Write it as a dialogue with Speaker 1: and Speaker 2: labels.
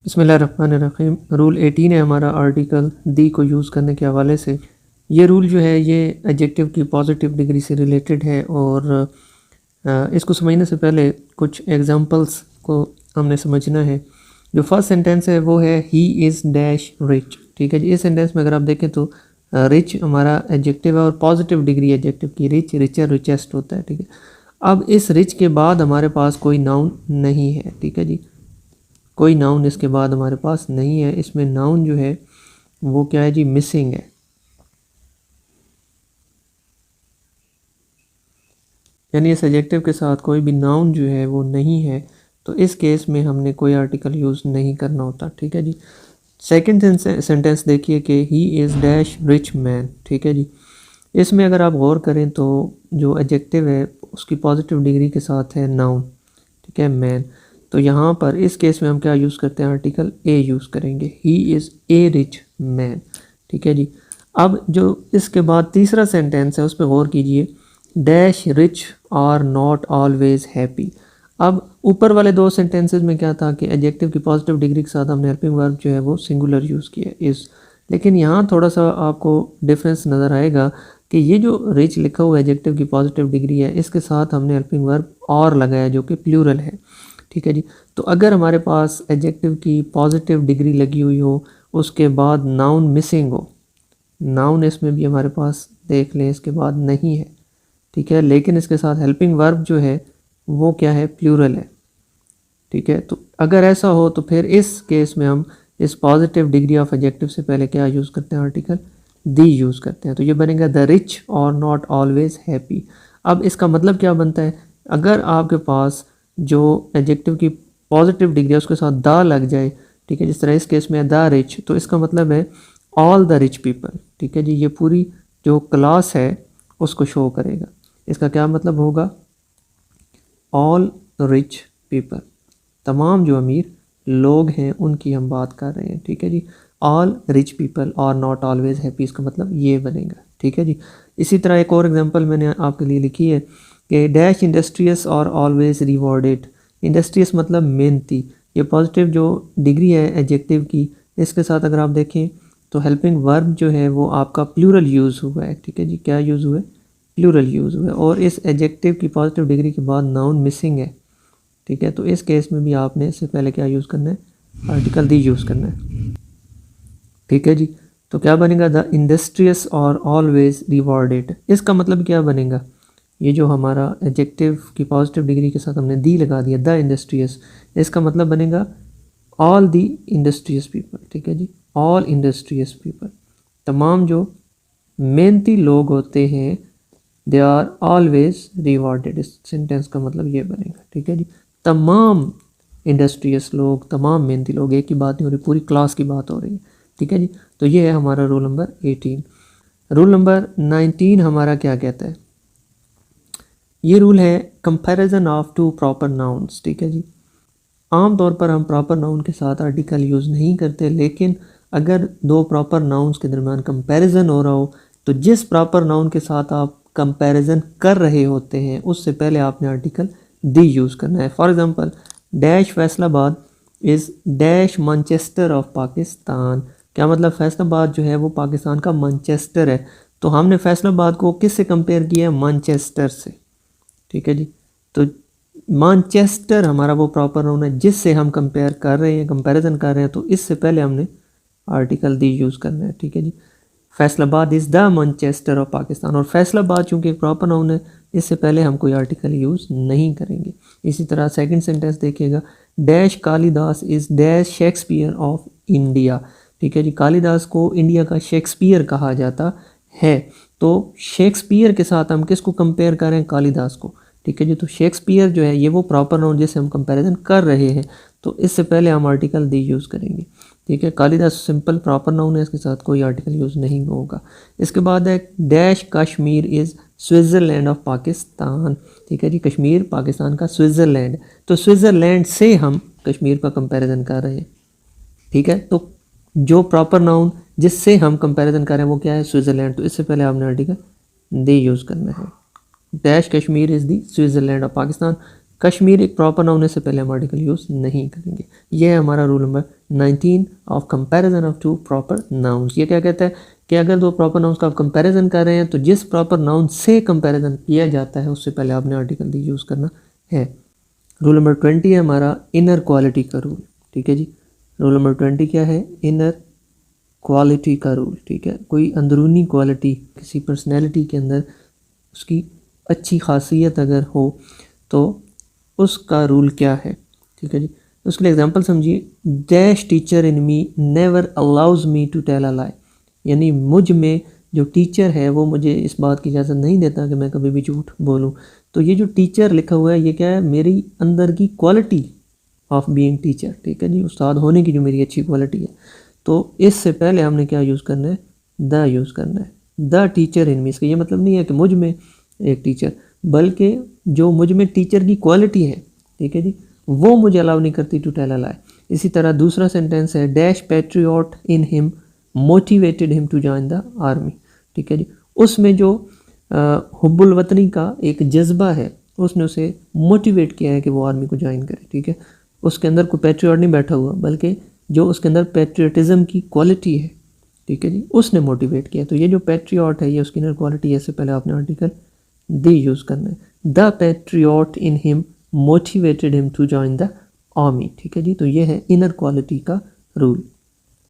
Speaker 1: बिस्मिल्लाहिर्रहमानिर्रहीम। रूल 18 है हमारा आर्टिकल दी को यूज़ करने के हवाले से। ये रूल जो है ये एडजेक्टिव की पॉजिटिव डिग्री से रिलेटेड है और इसको समझने से पहले कुछ एग्जांपल्स को हमने समझना है। जो फर्स्ट सेंटेंस है वो है ही इज़ डैश रिच। ठीक है जी, इस सेंटेंस में अगर आप देखें तो रिच हमारा एडजेक्टिव है और पॉजिटिव डिग्री एडजेक्टिव की रिच, रिचर, रिचेस्ट होता है। ठीक है, अब इस रिच के बाद हमारे पास कोई नाउन नहीं है। ठीक है जी, कोई नाउन इसके बाद हमारे पास नहीं है। इसमें नाउन जो है वो क्या है जी, मिसिंग है। यानी इस एडजेक्टिव के साथ कोई भी नाउन जो है वो नहीं है, तो इस केस में हमने कोई आर्टिकल यूज़ नहीं करना होता। ठीक है जी, सेकंड सेंटेंस देखिए कि he is dash rich man. ठीक है जी, इसमें अगर आप गौर करें तो जो एडजेक्टिव है उसकी पॉजिटिव डिग्री के साथ है नाउन। ठीक है, मैन। तो यहाँ पर इस केस में हम क्या यूज़ करते हैं, आर्टिकल ए यूज़ करेंगे, he is a rich man. ठीक है जी, अब जो इसके बाद तीसरा सेंटेंस है उस पर गौर कीजिए, dash rich are not always happy. अब ऊपर वाले दो सेंटेंसेस में क्या था कि एडजेक्टिव की पॉजिटिव डिग्री के साथ हमने हेल्पिंग वर्ब जो है वो सिंगुलर यूज़ किया इज़, लेकिन यहाँ थोड़ा सा आपको डिफरेंस नज़र आएगा कि ये जो रिच लिखा हुआ एडजेक्टिव की पॉजिटिव डिग्री है इसके साथ हमने हेल्पिंग वर्ब और लगाया जो कि प्लूरल है। ठीक है जी, तो अगर हमारे पास एडजेक्टिव की पॉजिटिव डिग्री लगी हुई हो उसके बाद नाउन मिसिंग हो, नाउन इसमें भी हमारे पास देख लें इसके बाद नहीं है। ठीक है, लेकिन इसके साथ हेल्पिंग वर्ब जो है वो क्या है, प्लूरल है। ठीक है, तो अगर ऐसा हो तो फिर इस केस में हम इस पॉजिटिव डिग्री ऑफ एडजेक्टिव से पहले क्या यूज़ करते हैं, आर्टिकल दी यूज़ करते हैं। तो ये बनेगा द रिच और नॉट ऑलवेज हैप्पी। अब इसका मतलब क्या बनता है, अगर आपके पास जो एडजेक्टिव की पॉजिटिव डिग्री है उसके साथ द लग जाए, ठीक है, जिस तरह इस केस में द रिच, तो इसका मतलब है ऑल द रिच पीपल। ठीक है जी, ये पूरी जो क्लास है उसको शो करेगा। इसका क्या मतलब होगा, ऑल रिच पीपल, तमाम जो अमीर लोग हैं उनकी हम बात कर रहे हैं। ठीक है जी, ऑल रिच पीपल और नॉट ऑलवेज हैप्पी, इसका मतलब ये बनेगा। ठीक है जी, इसी तरह एक और एग्जांपल मैंने आपके लिए लिखी है कि डैश इंडस्ट्रियस और ऑलवेज रिवॉर्डेड। इंडस्ट्रियस मतलब मेहनती, ये पॉजिटिव जो डिग्री है एडजेक्टिव की, इसके साथ अगर आप देखें तो हेल्पिंग वर्ब जो है वो आपका प्लूरल यूज़ हुआ है। ठीक है जी, क्या यूज़ हुआ है, प्लूरल यूज़ हुआ है, और इस एडजेक्टिव की पॉजिटिव डिग्री के बाद नाउन मिसिंग है। ठीक है, तो इस केस में भी आपने इससे पहले क्या यूज़ करना है, आर्टिकल दी यूज़ करना है। ठीक है जी, तो क्या बनेगा, द इंडस्ट्रियस और ऑलवेज रिवॉर्डेड। इसका मतलब क्या बनेगा, ये जो हमारा एडजेक्टिव की पॉजिटिव डिग्री के साथ हमने दी लगा दिया, द इंडस्ट्रियस, इसका मतलब बनेगा ऑल दी इंडस्ट्रियस पीपल। ठीक है जी, ऑल इंडस्ट्रियस पीपल, तमाम जो मेहनती लोग होते हैं, दे आर ऑलवेज रिवॉर्डेड। इस सेंटेंस का मतलब ये बनेगा। ठीक है जी, तमाम इंडस्ट्रियस लोग, तमाम मेहनती लोग, एक ही बात नहीं हो रही, पूरी क्लास की बात हो रही है। ठीक है जी, तो ये है हमारा रूल नंबर 18। रूल नंबर 19 हमारा क्या कहता है, ये रूल है comparison of two proper nouns. ठीक है जी, आम तौर पर हम प्रॉपर नाउन के साथ आर्टिकल यूज़ नहीं करते, लेकिन अगर दो प्रॉपर नाउन्स के दरमियान कंपैरिजन हो रहा हो तो जिस प्रॉपर नाउन के साथ आप कंपैरिजन कर रहे होते हैं उससे पहले आपने आर्टिकल दी यूज़ करना है। For example, dash Faisalabad is dash Manchester of Pakistan. क्या मतलब, फैसलाबाद जो है वो पाकिस्तान का मैनचेस्टर है, तो हमने फैसलाबाद को किससे कंपेयर किया है, मैनचेस्टर से। ठीक है जी, तो मैनचेस्टर हमारा वो प्रॉपर नाउन है जिससे हम कंपेयर कर रहे हैं, कंपैरिजन कर रहे हैं, तो इससे पहले हमने आर्टिकल दी यूज़ करना है। ठीक है जी, Faisalabad is the Manchester of Pakistan, और फैसलाबाद चूँकि एक प्रॉपर नाउन है इससे पहले हम कोई आर्टिकल यूज़ नहीं करेंगे। इसी तरह सेकंड सेंटेंस देखिएगा, dash Kalidas is dash Shakespeare of India. ठीक है जी, कालिदास को इंडिया का शेक्सपियर कहा जाता है, तो शेक्सपियर के साथ हम किसको कंपेयर कर रहे हैं, कालिदास को। ठीक है जी, तो शेक्सपियर जो है ये वो प्रॉपर नाउन जिससे हम कंपैरिजन कर रहे हैं, तो इससे पहले हम आर्टिकल दी यूज़ करेंगे। ठीक है, कालिदास सिंपल प्रॉपर नाउन है, इसके साथ कोई आर्टिकल यूज़ नहीं होगा। इसके बाद है dash Kashmir is Switzerland of Pakistan. ठीक है जी, कश्मीर पाकिस्तान का स्विट्ज़रलैंड, तो स्विट्ज़रलैंड से हम कश्मीर का कंपैरिजन कर रहे हैं। ठीक है, तो जो प्रॉपर नाउन जिससे हम कंपैरिजन कर रहे हैं वो क्या है, स्विट्ज़रलैंड, तो इससे पहले आपने आर्टिकल दी यूज़ करना है। Dash Kashmir is the Switzerland of Pakistan, Kashmir एक प्रॉपर नाउन है, से पहले हम आर्टिकल यूज़ नहीं करेंगे। यह है हमारा rule number 19 of comparison of two proper nouns. ये क्या कहता है कि अगर दो प्रॉपर नाउन्स का आप कंपैरिजन कर रहे हैं तो जिस प्रॉपर नाउन से कंपैरिजन किया जाता है उससे पहले आपने आर्टिकल दी यूज़ करना है। रूल नंबर 20 है हमारा इनर क्वालिटी का रूल, ठीक है जी। रूल नंबर 20 क्या है? इनर क्वालिटी का रूल, ठीक है। कोई अंदरूनी क्वालिटी किसी पर्सनैलिटी के अंदर उसकी अच्छी खासियत अगर हो तो उसका रूल क्या है, ठीक है जी। उसके लिए एग्जांपल समझिए, dash teacher in me never allows me to tell a lie, यानी मुझ में जो टीचर है वो मुझे इस बात की इजाज़त नहीं देता कि मैं कभी भी झूठ बोलूं। तो ये जो टीचर लिखा हुआ है ये क्या है? मेरी अंदर की क्वालिटी ऑफ बीइंग टीचर, ठीक है जी, उस्ताद होने की जो मेरी अच्छी क्वालिटी है। तो इससे पहले हमने क्या यूज़ करना है? द यूज़ करना है। द टीचर इन मी, इसका ये मतलब नहीं है कि मुझ में एक टीचर, बल्कि जो मुझ में टीचर की क्वालिटी है, ठीक है जी, वो मुझे अलाउ नहीं करती टू टेल अ लाई। इसी तरह दूसरा सेंटेंस है, dash patriot in him motivated him to join the army, ठीक है जी। उसमें जो हुब्बुल वतनी का एक जज्बा है उसने उसे मोटिवेट किया है कि वो आर्मी को ज्वाइन करे, ठीक है। उसके अंदर कोई पैट्रियट नहीं बैठा हुआ, बल्कि जो उसके अंदर पैट्रियटिज्म की क्वालिटी है, ठीक है जी, उसने मोटिवेट किया। तो ये जो पैट्रियट है ये उसकी इनर क्वालिटी है। इससे पहले आपने आर्टिकल द यूज़ करना है। The patriot in him motivated him to join the army, ठीक है जी। तो ये है इनर क्वालिटी का रूल।